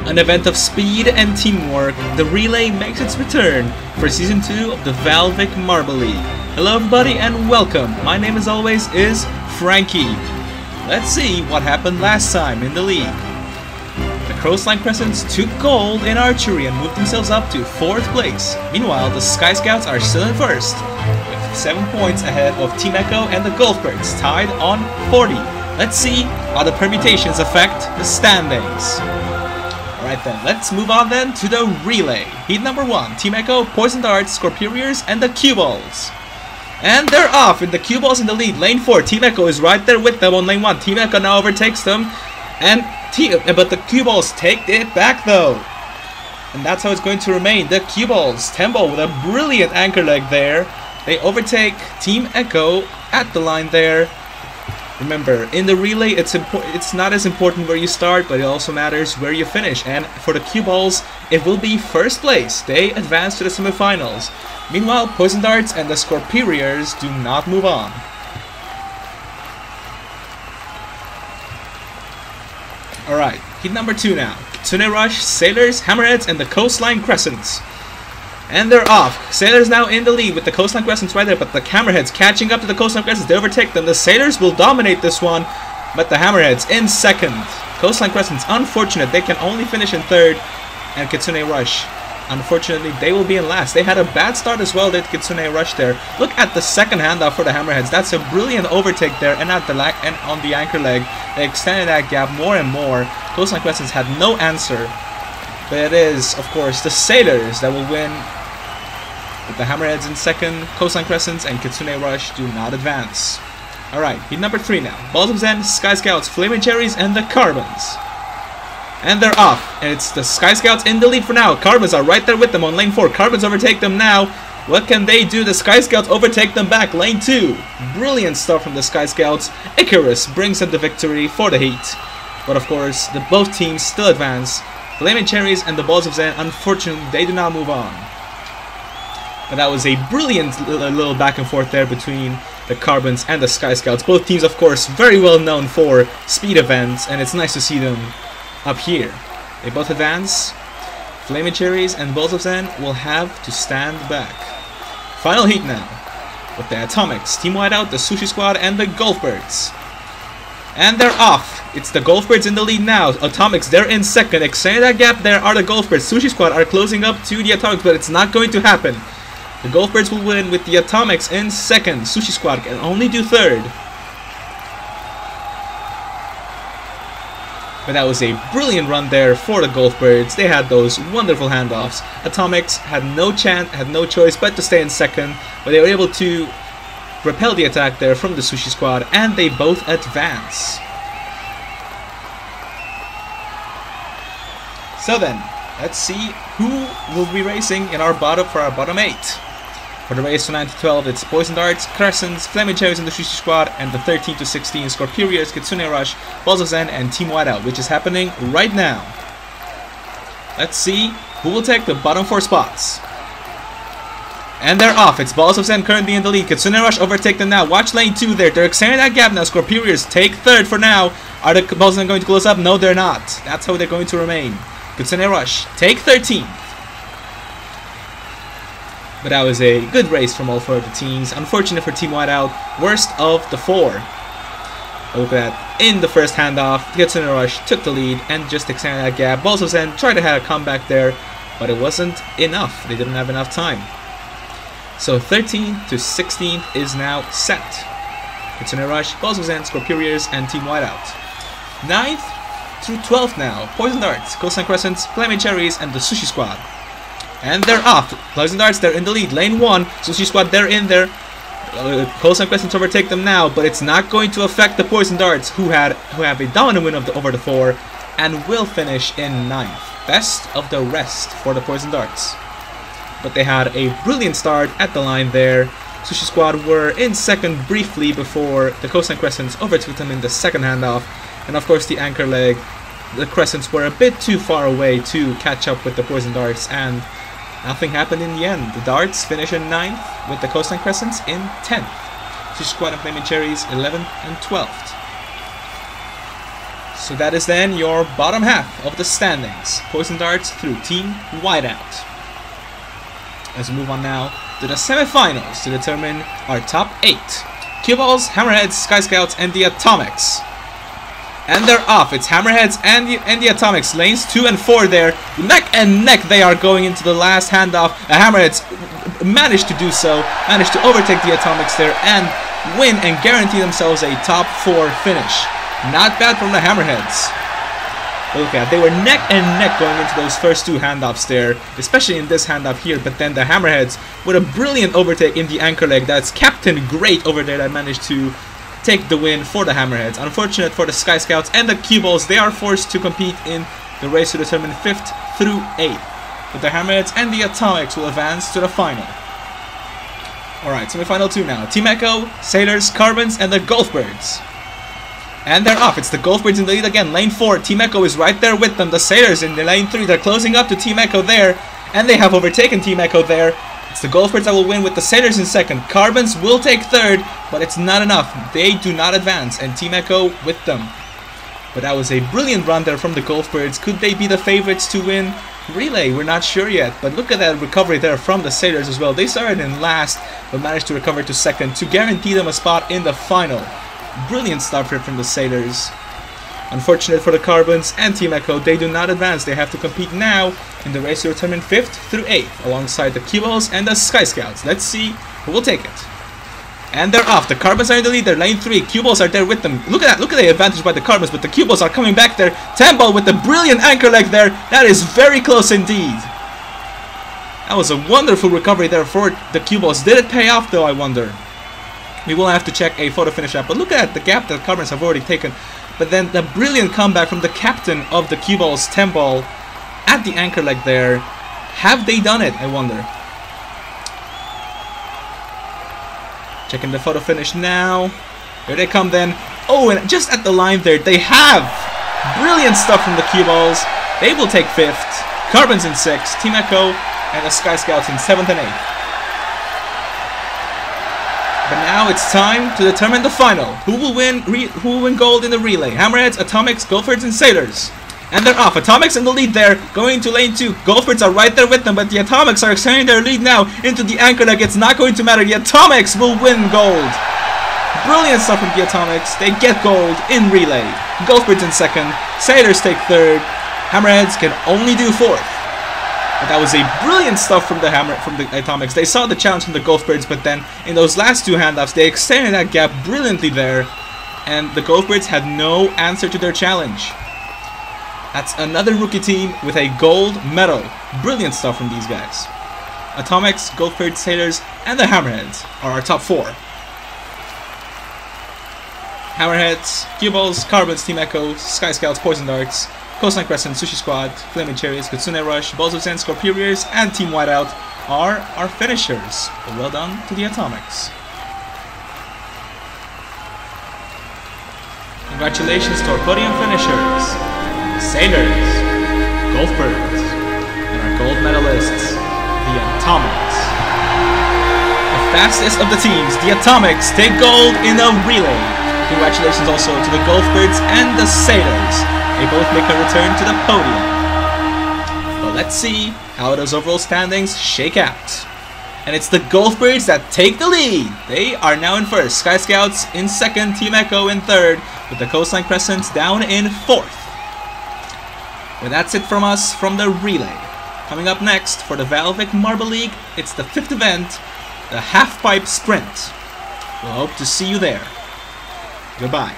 An event of speed and teamwork, the relay makes its return for Season 2 of the VALVIK Marble League. Hello everybody and welcome. My name as always is Frankie. Let's see what happened last time in the league. The Coastline Crescents took gold in archery and moved themselves up to 4th place. Meanwhile, the Sky Scouts are still in 1st, with 7 points ahead of Team Echo and the Golfbirds, tied on 40. Let's see how the permutations affect the standings. Alright then, let's move on then to the relay. Heat number 1, Team Echo, Poison Darts, Scorpions, and the Cue Balls. And they're off with the Cue Balls in the lead. Lane 4, Team Echo is right there with them on lane 1. Team Echo now overtakes them. But the Cue Balls take it back though. And that's how it's going to remain. The Cue Balls, Tembo with a brilliant anchor leg there. They overtake Team Echo at the line there. Remember, in the relay, it's not as important where you start, but it also matters where you finish. And for the Cue Balls, it will be 1st place. They advance to the semifinals. Meanwhile, Poison Darts and the Scorpions do not move on. Alright, heat number 2 now. Kitsune Rush, Sailors, Hammerheads, and the Coastline Crescents. And they're off. Sailors now in the lead with the Coastline Crescents right there, but the Hammerheads catching up to the Coastline Crescents. They overtake them. The Sailors will dominate this one, but the Hammerheads in 2nd. Coastline Crescents, unfortunate. They can only finish in 3rd. And Kitsune Rush, unfortunately, they will be in last. They had a bad start as well, the Kitsune Rush there. Look at the 2nd handoff for the Hammerheads. That's a brilliant overtake there, and on the anchor leg, they extended that gap more and more. Coastline Crescents had no answer. But it is, of course, the Sailors that will win. With the Hammerheads in 2nd, Coastline Crescents and Kitsune Rush do not advance. Alright, heat number 3 now. Balls of Zen, Sky Scouts, Flaming Cherries, and the Carbons. And they're off. And it's the Sky Scouts in the lead for now. Carbons are right there with them on lane 4. Carbons overtake them now. What can they do? The Sky Scouts overtake them back. Lane 2. Brilliant start from the Sky Scouts. Icarus brings them the victory for the heat. But of course, both teams still advance. Flaming Cherries and the Balls of Zen, unfortunately, they do not move on. But that was a brilliant little back and forth there between the Carbons and the Sky Scouts. Both teams, of course, very well known for speed events, and it's nice to see them up here. They both advance. Flaming Cherries and Balls of Zen will have to stand back. Final heat now, with the Atomics, Team Whiteout, the Sushi Squad, and the Golfbirds. And they're off. It's the Golfbirds in the lead now. Atomics, they're in 2nd. Extending that gap there are the Golfbirds. Sushi Squad are closing up to the Atomics, but it's not going to happen. The Golfbirds will win with the Atomics in 2nd. Sushi Squad can only do 3rd. But that was a brilliant run there for the Golfbirds. They had those wonderful handoffs. Atomics had no chance, had no choice but to stay in 2nd. But they were able to repel the attack there from the Sushi Squad, and they both advance. So then, let's see who will be racing in our bottom 8. For the race from 9 to 12, it's Poison Darts, Crescents, Flaming Cherries in the Sushi Squad, and the 13 to 16 Scorpions, Kitsune Rush, Balls of Zen, and Team Whiteout, which is happening right now. Let's see who will take the bottom 4 spots. And they're off. It's Balls of Zen currently in the lead. Kitsune Rush overtake them now. Watch lane 2 there. They're extending that gap now. Scorpions take 3rd for now. Are the Balls of Zen going to close up? No, they're not. That's how they're going to remain. Kitsune Rush take 13th. But that was a good race from all 4 of the teams. Unfortunate for Team Whiteout, worst of the 4. But look at that. In the first handoff, Kitsune Rush took the lead and just extended that gap. Balls of Zen tried to have a comeback there, but it wasn't enough. They didn't have enough time. So 13th to 16th is now set. Kitsune Rush, Balls of Zen, Scorpions, and Team Whiteout. 9th through 12th now. Poison Darts, Coastline Crescents, Flaming Cherries, and the Sushi Squad. And they're off. Poison Darts, they're in the lead. Lane 1, Sushi Squad, they're in there. Coastline Crescents overtake them now, but it's not going to affect the Poison Darts, who have a dominant win over the 4, and will finish in 9th. Best of the rest for the Poison Darts. But they had a brilliant start at the line there. Sushi Squad were in 2nd briefly before the Coastline Crescents overtook them in the 2nd handoff. And of course the anchor leg, the Crescents were a bit too far away to catch up with the Poison Darts, and nothing happened in the end. The Darts finish in 9th with the Coastline Crescents in 10th. Sushi Squad and Flaming Cherries 11th and 12th. So that is then your bottom half of the standings. Poison darts through Team Whiteout. As we move on now to the semifinals to determine our top 8. Cue balls, Hammerheads, Sky Scouts, and the Atomics. And they're off. It's Hammerheads and the Atomics. Lanes 2 and 4 there. Neck and neck they are going into the last handoff. The Hammerheads managed to do so. Managed to overtake the Atomics there and win and guarantee themselves a top 4 finish. Not bad from the Hammerheads. Look at, they were neck and neck going into those first 2 handoffs there, especially in this handoff here, but then the Hammerheads with a brilliant overtake in the anchor leg. That's Captain Great over there that managed to take the win for the Hammerheads. Unfortunate for the Sky Scouts and the Cue balls, they are forced to compete in the race to determine 5th through 8th. But the Hammerheads and the Atomics will advance to the final. Alright, semi-final 2 now. Team Echo, Sailors, Carbons, and the Golfbirds. And they're off. It's the Golfbirds in the lead again. Lane 4, Team Echo is right there with them. The Sailors in the lane 3, they're closing up to Team Echo there. And they have overtaken Team Echo there. It's the Golfbirds that will win with the Sailors in 2nd. Carbons will take 3rd, but it's not enough. They do not advance, and Team Echo with them. But that was a brilliant run there from the Golfbirds. Could they be the favorites to win Relay? We're not sure yet, but look at that recovery there from the Sailors as well. They started in last, but managed to recover to 2nd to guarantee them a spot in the final. Brilliant start from the Sailors. Unfortunate for the Carbons and Team Echo, they do not advance. They have to compete now in the race to determine 5th through 8th, alongside the Cue balls and the Sky Scouts. Let's see who will take it. And they're off. The Carbons are in the lead. They're lane 3. Cue balls are there with them. Look at that. Look at the advantage by the Carbons, but the Cue balls are coming back there. Temple with the brilliant anchor leg there. That is very close indeed. That was a wonderful recovery there for the Cue balls. Did it pay off though, I wonder? We will have to check a photo finish up, but look at the gap that the Carbons have already taken. But then the brilliant comeback from the captain of the Cue balls, Temple, at the anchor leg there. Have they done it, I wonder? Checking the photo finish now. Here they come then. Oh, and just at the line there, they have brilliant stuff from the Cue balls. They will take 5th. Carbons in 6th. Team Echo and the Sky Scouts in 7th and 8th. But now it's time to determine the final. Who will win gold in the relay? Hammerheads, Atomics, Golfbirds, and Sailors. And they're off. Atomics in the lead there, going to lane 2. Golfbirds are right there with them, but the Atomics are extending their lead now into the anchor leg. It's not going to matter. The Atomics will win gold. Brilliant stuff from the Atomics. They get gold in relay. Golfbirds in 2nd. Sailors take 3rd. Hammerheads can only do 4th. But that was a brilliant stuff from the Atomics. They saw the challenge from the Golfbirds, but then in those last 2 handoffs, they extended that gap brilliantly there, and the Golfbirds had no answer to their challenge. That's another rookie team with a gold medal. Brilliant stuff from these guys. Atomics, Golfbirds, Sailors, and the Hammerheads are our top 4. Hammerheads, Cue balls, Carbons, Team Echo, Sky Scouts, Poison Darts, Coastline Crescent, Sushi Squad, Flaming Chariots, Kitsune Rush, Balls of Sand, Scorpions, and Team Whiteout are our finishers. Well done to the Atomics. Congratulations to our podium finishers, Sailors, Golfbirds, and our gold medalists, the Atomics. The fastest of the teams, the Atomics, take gold in a relay. Congratulations also to the Golfbirds and the Sailors. They both make a return to the podium. But let's see how those overall standings shake out. And it's the Golfbirds that take the lead. They are now in 1st. Sky Scouts in 2nd. Team Echo in 3rd. With the Coastline Crescents down in 4th. But that's it from us from the relay. Coming up next for the VALVIK Marble League, it's the 5th event, the Halfpipe Sprint. We'll hope to see you there. Goodbye.